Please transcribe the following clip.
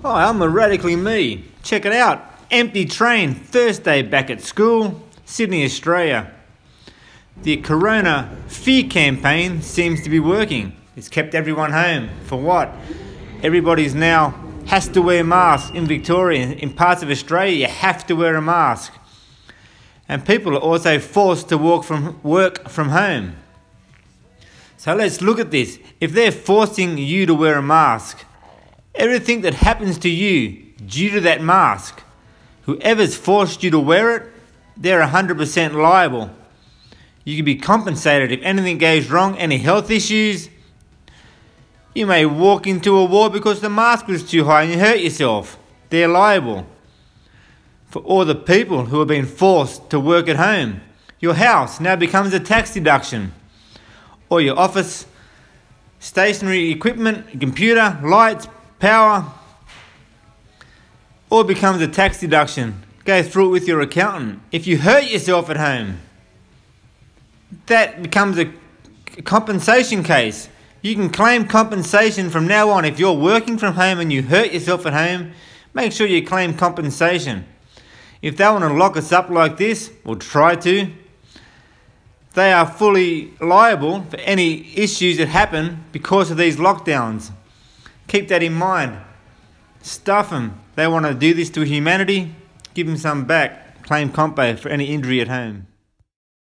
Hi, I'm a radically me. Check it out. Empty train, first day back at school, Sydney, Australia. The Corona fear campaign seems to be working. It's kept everyone home. For what? Everybody's now has to wear masks in Victoria. In parts of Australia, you have to wear a mask. And people are also forced to work from home. So let's look at this. If they're forcing you to wear a mask, everything that happens to you due to that mask, whoever's forced you to wear it, they're 100% liable. You can be compensated if anything goes wrong, any health issues. You may walk into a wall because the mask was too high and you hurt yourself. They're liable. For all the people who have been forced to work at home, your house now becomes a tax deduction. Or your office, stationery equipment, computer, lights, power, all becomes a tax deduction. Go through it with your accountant. If you hurt yourself at home, that becomes a compensation case. You can claim compensation from now on. If you're working from home and you hurt yourself at home, make sure you claim compensation. If they want to lock us up like this, or try to, they are fully liable for any issues that happen because of these lockdowns. Keep that in mind. Stuff them. They want to do this to humanity, give them some back. Claim compo for any injury at home.